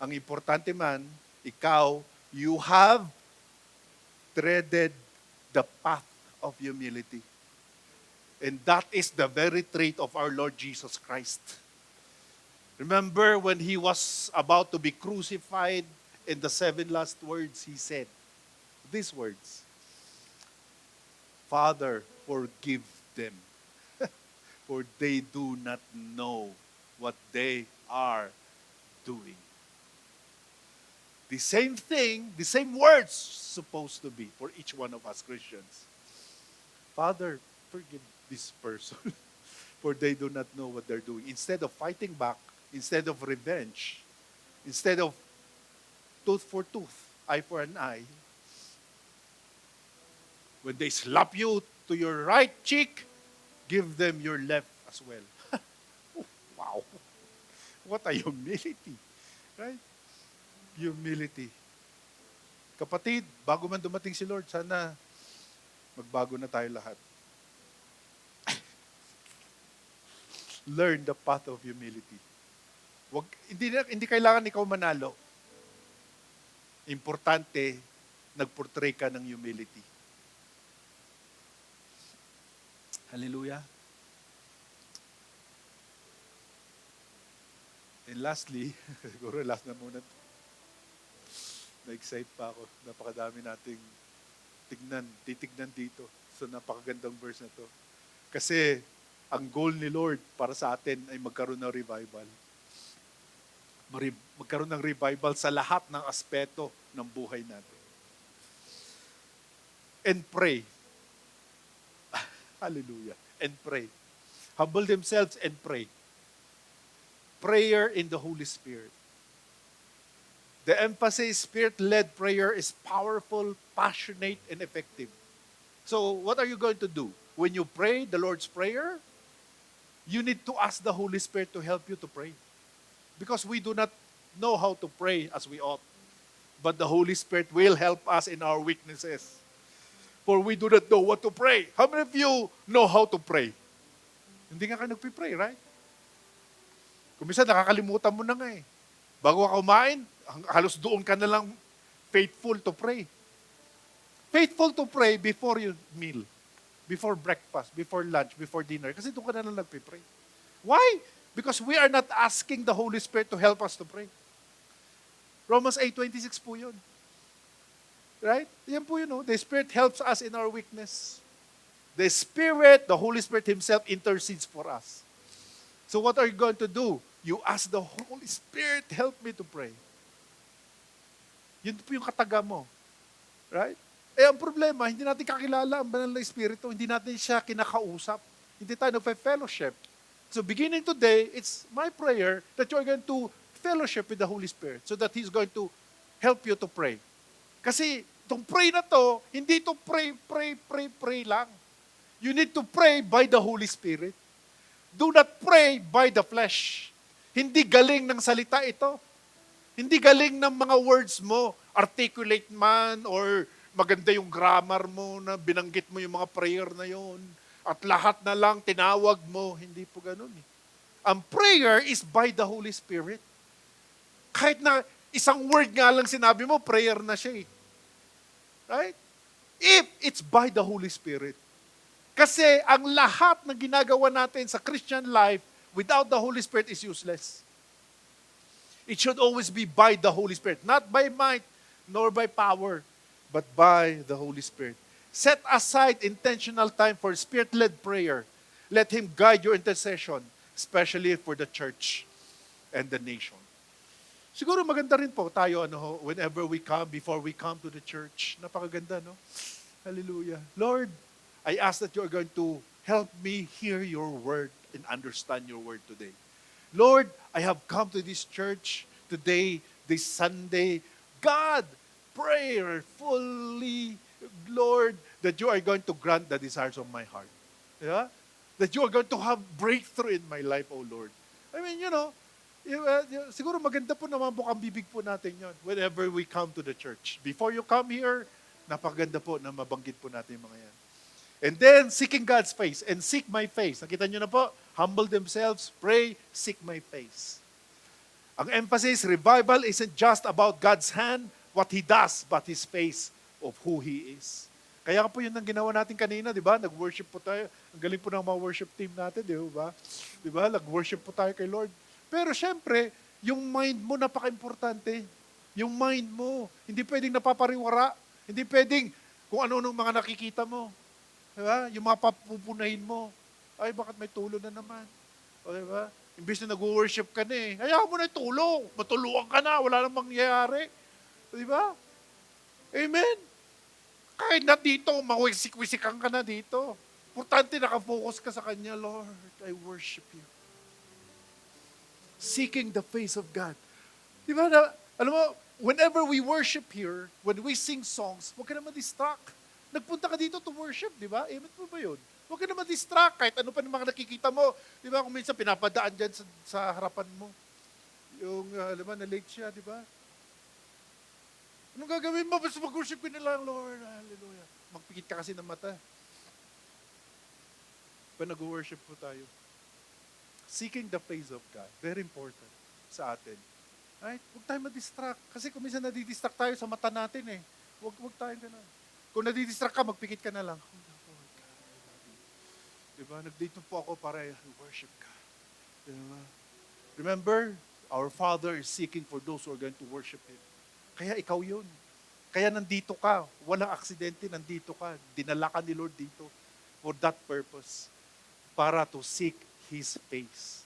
Ang importante man, ikaw, you have treaded the path of humility. And that is the very trait of our Lord Jesus Christ. Remember when he was about to be crucified, in the 7 last words, he said these words, Father, forgive them, for they do not know what they are doing. The same thing, the same words supposed to be for each one of us Christians. Father, forgive this person, for they do not know what they're doing. Instead of fighting back, instead of revenge, instead of tooth for tooth, eye for an eye, when they slap you to your right cheek, give them your left as well. Wow. What a humility. Right? Humility. Kapatid, bago man dumating si Lord, sana magbago na tayo lahat. Learn the path of humility. Hindi kailangan ikaw manalo. Importante, nag-portray ka ng humility. Hallelujah. And lastly, siguro last na muna. Na-excite pa ako. Napakadami nating titignan dito sa napakagandang verse na to. Kasi ang goal ni Lord para sa atin ay magkaroon ng revival. Magkaroon ng revival sa lahat ng aspeto ng buhay natin. And pray. Hallelujah. And pray. Humble themselves and pray. Prayer in the Holy Spirit. The emphasis, Spirit-led prayer is powerful, passionate, and effective. So, what are you going to do? When you pray the Lord's Prayer, you need to ask the Holy Spirit to help you to pray. Because we do not know how to pray as we ought. But the Holy Spirit will help us in our weaknesses. For we do not know what to pray. How many of you know how to pray? Hindi nga kayo nagpipray, right? Kung minsan, nakakalimutan mo na nga eh. Bago ka kumain, halos doon ka na lang faithful to pray. Faithful to pray before your meal, before breakfast, before lunch, before dinner. Kasi doon ka na lang nagpipray. Why? Because we are not asking the Holy Spirit to help us to pray. Romans 8:26 po yun. Right? Yan po yun. The Spirit helps us in our weakness. The Spirit, the Holy Spirit Himself intercedes for us. So what are you going to do? You ask the Holy Spirit, help me to pray. Yun po yung kataga mo. Right? Ang problema, hindi natin kakilala ang banal na Espiritu. Hindi natin siya kinakausap. Hindi tayo nagpe-fellowship. So beginning today, it's my prayer that you are going to fellowship with the Holy Spirit so that He's going to help you to pray. Kasi itong pray na to, hindi to pray lang. You need to pray by the Holy Spirit. Do not pray by the flesh. Hindi galing ng salita ito. Hindi galing ng mga words mo, articulate man, or maganda yung grammar mo na binanggit mo yung mga prayer na yon. At lahat na lang tinawag mo. Hindi po ganun eh. Ang prayer is by the Holy Spirit. Kahit na isang word nga lang sinabi mo, prayer na siya eh. Right? If it's by the Holy Spirit. Kasi ang lahat ng ginagawa natin sa Christian life without the Holy Spirit is useless. It should always be by the Holy Spirit. Not by might, nor by power, but by the Holy Spirit. Set aside intentional time for Spirit-led prayer. Let Him guide your intercession, especially for the church and the nation. Siguro maganda rin po tayo, whenever we come, before we come to the church. Napakaganda, no? Hallelujah. Lord, I ask that you are going to help me hear your word and understand your word today. Lord, I have come to this church today, this Sunday. God, prayerfully, Lord, that you are going to grant the desires of my heart. Yeah? That you are going to have breakthrough in my life, oh Lord. I mean, siguro maganda po naman po ang bibig po natin yon whenever we come to the church. Before you come here, napakaganda po na mabanggit po natin yung mga yan. And then, seeking God's face and seek my face. Nakita nyo na po, humble themselves, pray, seek my face. Ang emphasis, revival isn't just about God's hand, what He does, but His face of who He is. Kaya po yun ang ginawa natin kanina, di ba? Nag-worship po tayo. Ang galing po ng mga worship team natin, di ba? Di ba? Nag-worship po tayo kay Lord. Pero syempre, yung mind mo napaka-importante. Yung mind mo. Hindi pwedeng napapariwara. Hindi pwedeng kung ano-anong mga nakikita mo. Diba? Yung mga papupunahin mo. Ay, bakit may tulo na naman? O, diba? Imbis na nag-worship ka na eh. Hayaan mo na tulong. Matulungan ka na. Wala namang mangyayari. Diba? Amen? Kahit na dito, mawisik-wisikan ka na dito. Importante, nakafocus ka sa Kanya. Lord, I worship you. Seeking the face of God. Diba? Alam mo, whenever we worship here, when we sing songs, huwag ka na ma-distract. Nagpunta ka dito to worship, di ba? Amen po ba yun? Huwag ka na ma-distract kahit ano pa ng mga nakikita mo. Di ba? Kung minsan pinapadaan dyan sa harapan mo. Yung, alam mo, na-late siya, di ba? Anong gagawin mo? Basta mag-worship ko na lang, Lord. Hallelujah. Magpikit ka kasi ng mata. Pa nag-worship po tayo. Seeking the face of God. Very important sa atin. Right? Huwag tayo ma-distract. Kasi kung minsan nadidistract tayo sa mata natin eh. Huwag tayong ganun. Kung nadidistract ka, magpikit ka na lang. Oh, Lord God, I love you. Diba? Nag-date po ako para worship God. Diba? Remember, our Father is seeking for those who are going to worship Him. Kaya ikaw yun. Kaya nandito ka. Walang aksidente, nandito ka. Dinala ka ni Lord dito for that purpose. Para to seek His face.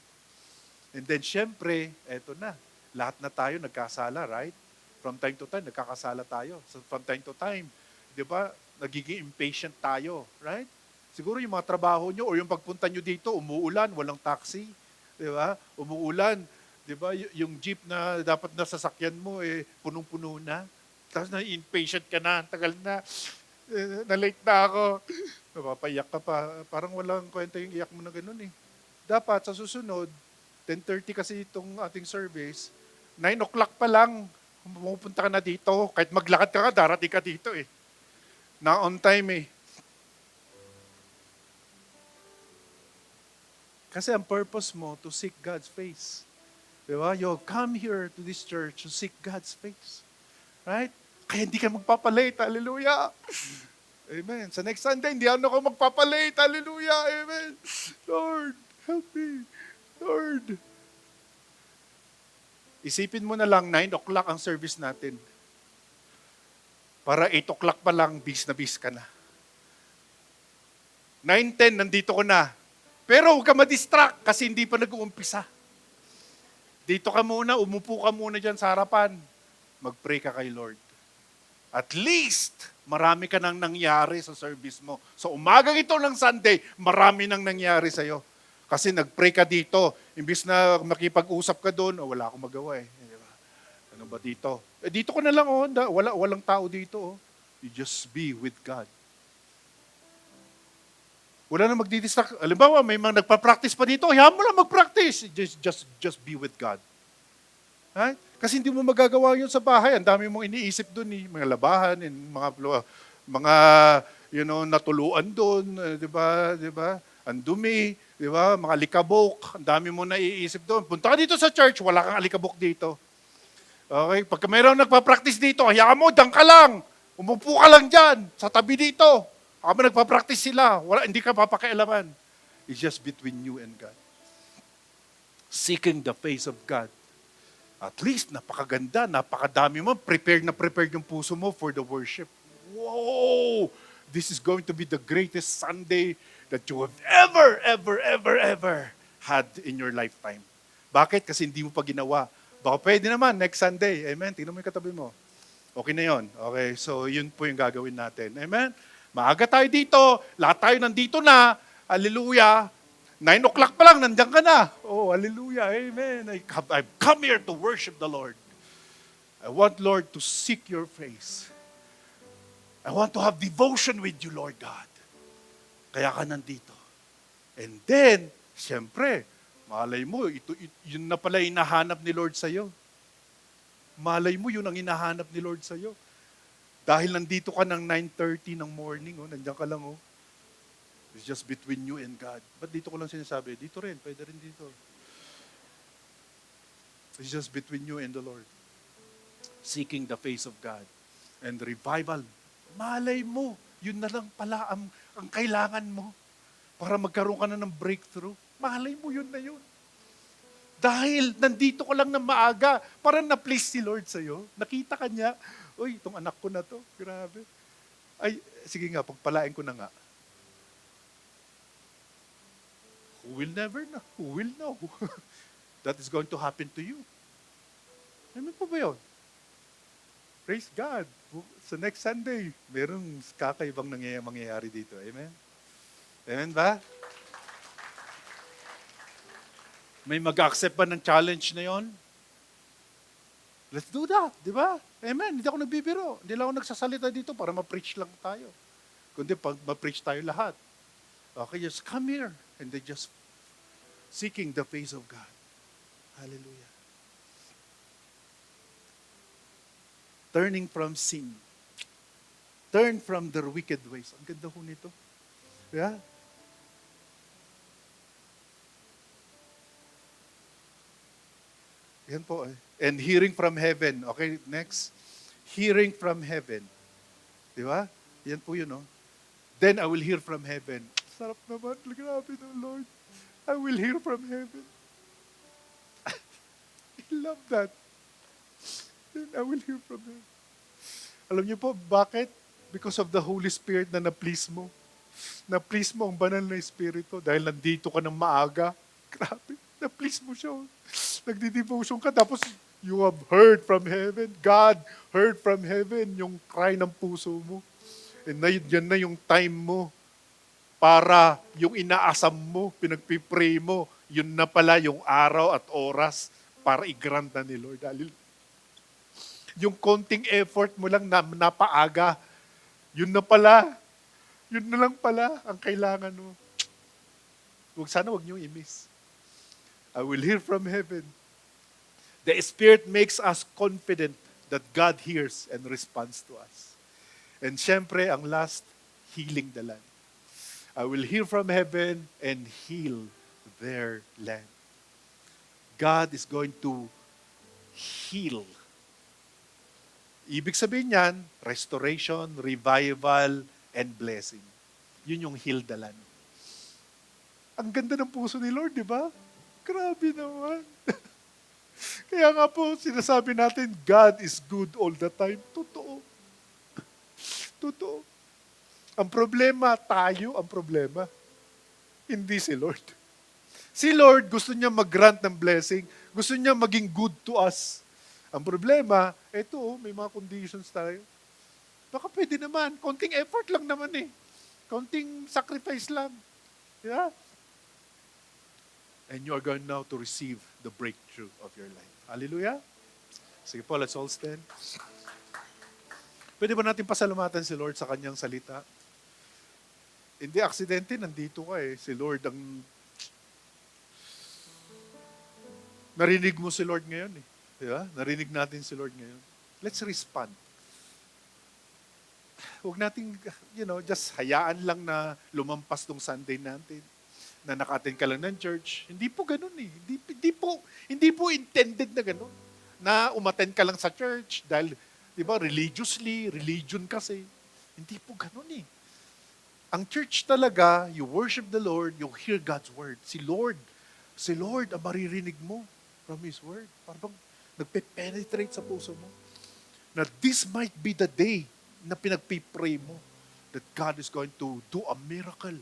And then, syempre, eto na. Lahat na tayo nagkasala, right? From time to time, nagkakasala tayo. So, from time to time, di ba, nagiging impatient tayo, right? Siguro yung mga trabaho nyo o yung pagpunta nyo dito, umuulan, walang taxi, di ba? Umuulan, di ba? Yung jeep na dapat na sasakyan mo, punong-puno na. Tapos na-impatient ka na, tagal na, na-late na ako. Napapaiyak ka pa. Parang walang kwenta yung iyak mo na ganun eh. Dapat sa susunod, 10:30 kasi itong ating service, 9 o'clock pa lang, pumunta ka na dito. Kahit maglakad ka darating ka dito eh. Na on time eh. Kasi ang purpose mo to seek God's face. Diba? You come here to this church to seek God's face. Right? Kaya hindi ka magpapalate. Hallelujah. Amen. Sa next Sunday, hindi ako magpapalate. Hallelujah. Amen. Lord, help me. Lord. Isipin mo na lang, 9 o'clock ang service natin. Para 8 o'clock pa lang, bis na bis ka na. 9:10, nandito ko na. Pero huwag ka ma-distract kasi hindi pa nag-uumpisa. Dito ka muna, umupo ka muna dyan sa harapan. Mag-pray ka kay Lord. At least, marami ka nang nangyari sa service mo. So umagang ito ng Sunday, marami nang nangyari sa'yo. Kasi nag-pray ka dito. Imbis na makipag-usap ka doon, wala akong magawa eh. Di ba? Ano ba dito? Dito ko na lang, walang tao dito. You just be with God. Wala na magdidistract. Alimbawa, may mga nagpa-practice pa dito, hayaan mo lang mag-practice. Just be with God. Right? Kasi hindi mo magagawa yun sa bahay. Ang dami mong iniisip doon, mga labahan, mga natuluan doon, di ba? Di ba? Ang dumi, di ba? Mga alikabok, ang dami mo naiisip doon. Punta ka dito sa church, wala kang alikabok dito. Okay? Pagka mayroong nagpa-practice dito, hayaan mo, dang ka lang. Umupo ka lang dyan, sa tabi dito. Habang nagpa-practice sila, hindi ka papakialaman. It's just between you and God. Seeking the face of God. At least, napakaganda, napakadami mo. Prepared yung puso mo for the worship. Whoa! This is going to be the greatest Sunday that you have ever had in your lifetime. Bakit? Kasi hindi mo pa ginawa. Baka pwede naman, next Sunday. Amen? Tingnan mo yung katabi mo. Okay na yon. Okay, so yun po yung gagawin natin. Amen? Maaga tayo dito, lahat tayo nandito na, hallelujah, 9 o'clock pa lang, nandiyan ka na. Oh, hallelujah, amen. I've come here to worship the Lord. I want, Lord, to seek your face. I want to have devotion with you, Lord God. Kaya ka nandito. And then, siyempre, malay mo, yun na pala hinahanap ni Lord sa'yo. Malay mo, yun ang hinahanap ni Lord sa'yo. Dahil nandito ka ng 9:30 ng morning, nandiyan ka lang. It's just between you and God. Ba't dito ko lang sinasabi? Dito rin, pwede rin dito. It's just between you and the Lord. Seeking the face of God. And revival. Malay mo, yun na lang pala ang kailangan mo para magkaroon ka na ng breakthrough. Malay mo, yun na yun. Dahil nandito ko lang na maaga, para na-please si Lord sa'yo. Nakita ka niya, uy, itong anak ko na to, grabe. Ay, sige nga, pagpalain ko na nga. Who will never know? Who will know? That is going to happen to you. Amen po ba yun? Praise God. Sa next Sunday, merong kakaibang mangyayari dito. Amen? Amen ba? May mag-accept ba ng challenge na yon? Let's do that, di ba? Amen. Hindi ako nagbibiro. Hindi lang ako nagsasalita dito para ma-preach lang tayo. Kundi pag ma-preach tayo lahat. Okay, just come here and they just seeking the face of God. Hallelujah. Turning from sin. Turn from their wicked ways. Ang ganda ho nito. Yeah? Yan po. And hearing from heaven. Okay, next. Hearing from heaven. Di ba? Yan po yun, no? Then I will hear from heaven. Sarap naman. Grabe no, Lord. I will hear from heaven. I love that. Then I will hear from heaven. Alam niyo po, bakit? Because of the Holy Spirit na na-please mo. Na-please mo ang banal na Espiritu dahil nandito ka ng maaga. Grabe. Na-please mo siya. Nagdi-devotion ka, tapos you have heard from heaven. God heard from heaven yung cry ng puso mo. And yan na yung time mo para yung inaasam mo, pinagpipray mo, yun na pala yung araw at oras para i-grant na ni Lord. Yung konting effort mo lang na napaaga, yun na lang pala ang kailangan mo. Sana wag niyo i-miss. I will hear from heaven. The Spirit makes us confident that God hears and responds to us. And syempre, ang last, healing the land. I will hear from heaven and heal their land. God is going to heal. Ibig sabihin niyan, restoration, revival, and blessing. Yun yung heal the land. Ang ganda ng puso ni Lord, di ba? Grabe naman. Kaya nga po, sinasabi natin, God is good all the time. Totoo. Totoo. Ang problema, tayo ang problema. Hindi si Lord. Si Lord, gusto niya mag-grant ng blessing. Gusto niya maging good to us. Ang problema, may mga conditions tayo. Baka pwede naman. Konting effort lang naman eh. Konting sacrifice lang. Yeah? And you are going now to receive the breakthrough of your life. Hallelujah. Sige po, let's all stand. Pwede ba natin pasalamatan si Lord sa kanyang salita? Hindi aksidente, nandito ka eh. Si Lord ang... Narinig mo si Lord ngayon eh. Di ba? Narinig natin si Lord ngayon. Let's respond. Huwag nating, just hayaan lang na lumampas tong Sunday natin. Na naka-attend ka lang ng church. Hindi po ganun eh. Hindi po intended na ganun. Na umattend ka lang sa church dahil, di ba, religiously, religion kasi. Hindi po ganun eh. Ang church talaga, you worship the Lord, you hear God's word. Si Lord ang maririnig mo from His word. Parang nagpe-penetrate sa puso mo. Na this might be the day na pinagpipray mo that God is going to do a miracle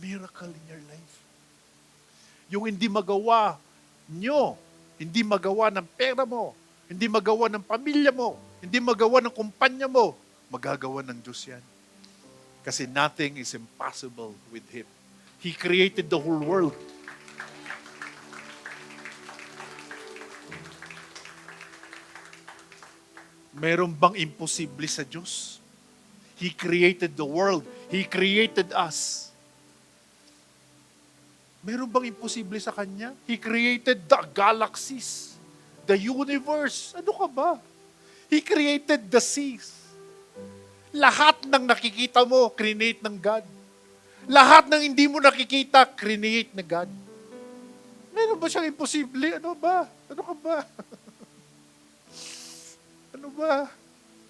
in your life. Yung hindi magawa nyo, hindi magawa ng pera mo, hindi magawa ng pamilya mo, hindi magawa ng kumpanya mo, magagawa ng Diyos yan. Kasi nothing is impossible with Him. He created the whole world. Meron bang imposible sa Diyos? He created the world. He created us. Meron bang imposible sa Kanya? He created the galaxies, the universe. Ano ka ba? He created the seas. Lahat ng nakikita mo, create ng God. Lahat ng hindi mo nakikita, create na God. Meron ba siyang imposible? Ano ba? Ano ka ba? Ano ba?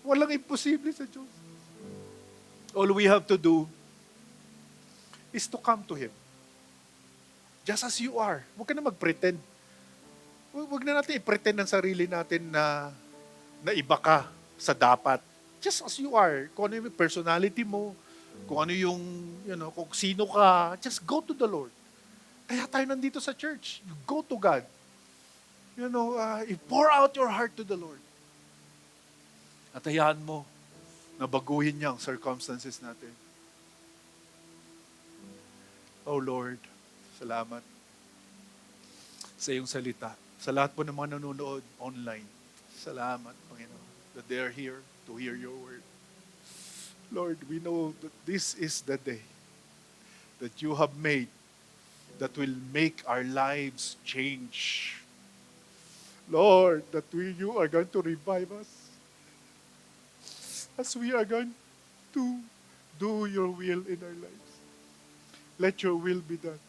Walang imposible sa Diyos. All we have to do is to come to Him. Just as you are. Huwag ka na mag-pretend. Huwag na natin i-pretend ng sarili natin na iba ka sa dapat. Just as you are. Kung ano yung personality mo, kung ano yung, kung sino ka, just go to the Lord. Kaya tayo nandito sa church. You go to God. You pour out your heart to the Lord. At hayaan mo na baguhin niya ang circumstances natin. Oh Lord, salamat sa iyong salita. Sa lahat po ng mga nanonood online, salamat, Panginoon, that they are here to hear your word. Lord, we know that this is the day that you have made that will make our lives change. Lord, that you are going to revive us as we are going to do your will in our lives. Let your will be done.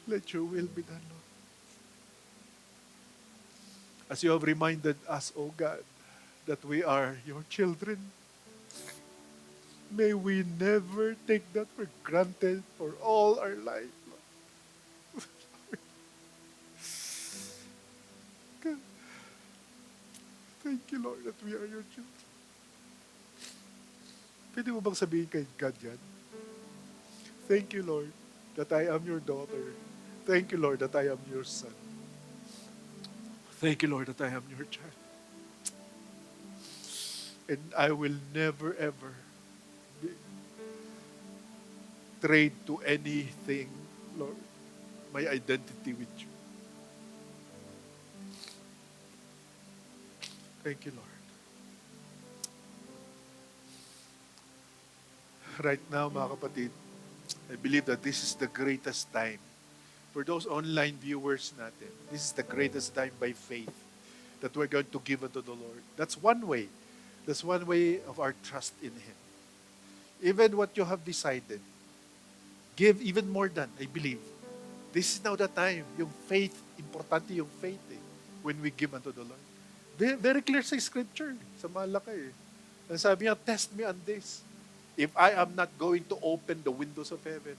Let your will be done, Lord. As you have reminded us, O God, that we are your children, may we never take that for granted for all our life, Lord. God, thank you, Lord, that we are your children. Pwede mo bang sabihin kay God yan? Thank you, Lord, that I am your daughter. Thank you, Lord, that I am your son. Thank you, Lord, that I am your child. And I will never, ever trade to anything, Lord, my identity with you. Thank you, Lord. Right now, mga kapatid, I believe that this is the greatest time. For those online viewers natin, this is the greatest time by faith that we're going to give unto the Lord. That's one way. That's one way of our trust in Him. Even what you have decided, give even more than, I believe. This is now the time. Yung faith, importante yung faith when we give unto the Lord. Very clear sa scripture, sa Malakay. Ang sabi niya, test me on this. If I am not going to open the windows of heaven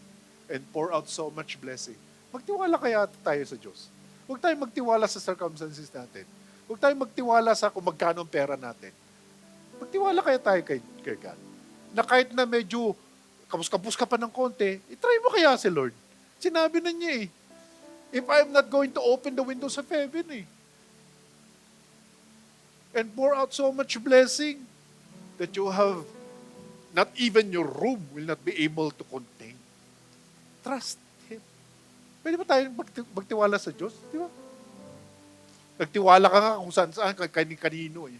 and pour out so much blessing, magtiwala kaya tayo sa Diyos. Huwag tayong magtiwala sa circumstances natin. Huwag tayong magtiwala sa kung magkano ang pera natin. Magtiwala kaya tayo kay God. Na kahit na medyo kapus-kapus ka pa ng konti, itry mo kaya si Lord. Sinabi na niya if I'm not going to open the windows of heaven and pour out so much blessing that you have not even your room will not be able to contain. Trust Him. Pwede ba tayong magtiwala sa Diyos? Di ba? Nagtiwala ka nga kung saan-saan, kanino eh.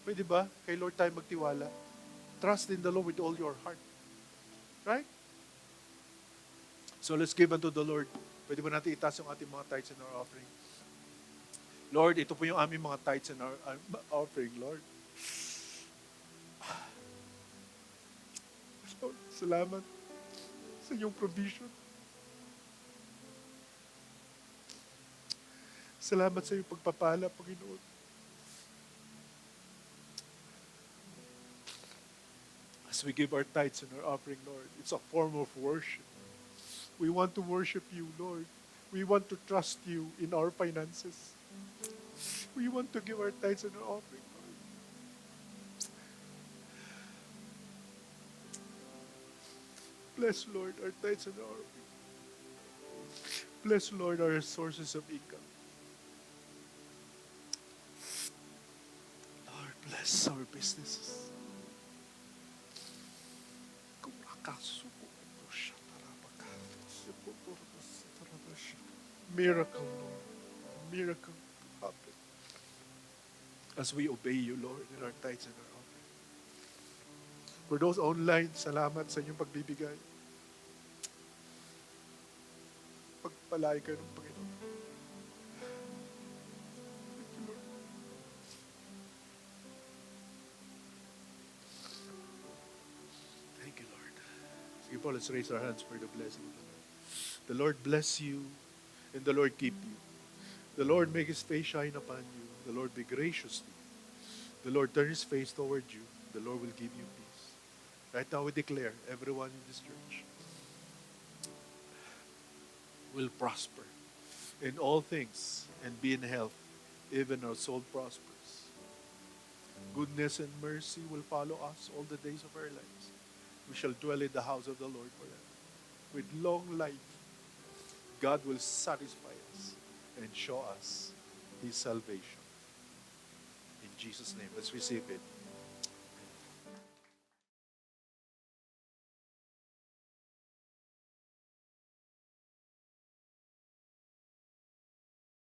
Pwede ba? Kay Lord tayo magtiwala. Trust in the Lord with all your heart. Right? So let's give unto the Lord. Pwede ba natin itaas yung ating mga tithes and our offering? Lord, ito po yung aming mga tithes and our offering, Lord. Lord, salamat sa iyong provision. Salamat sa iyong pagpapala, Panginoon. As we give our tithes and our offering, Lord, it's a form of worship. We want to worship you, Lord. We want to trust you in our finances. We want to give our tithes and our offering, Lord. Bless, Lord, our tithes and our offering. Bless, Lord, our sources of income. Lord, bless our businesses. Miracle, Lord. Miracle happen. As we obey you, Lord, in our tithes and our offering. For those online, salamat sa inyong pagbibigay. Pagpalay ka ng Panginoon. Thank you, Lord. Thank you, Lord. Sige po, let's raise our hands for the blessing of the Lord. The Lord bless you, and the Lord keep you. The Lord make His face shine upon you. The Lord be gracious to you. The Lord turn His face toward you. The Lord will give you peace. Right now we declare, everyone in this church will prosper in all things and be in health, even our soul prospers. Goodness and mercy will follow us all the days of our lives. We shall dwell in the house of the Lord forever. With long life, God will satisfy us and show us His salvation. In Jesus' name, let's receive it.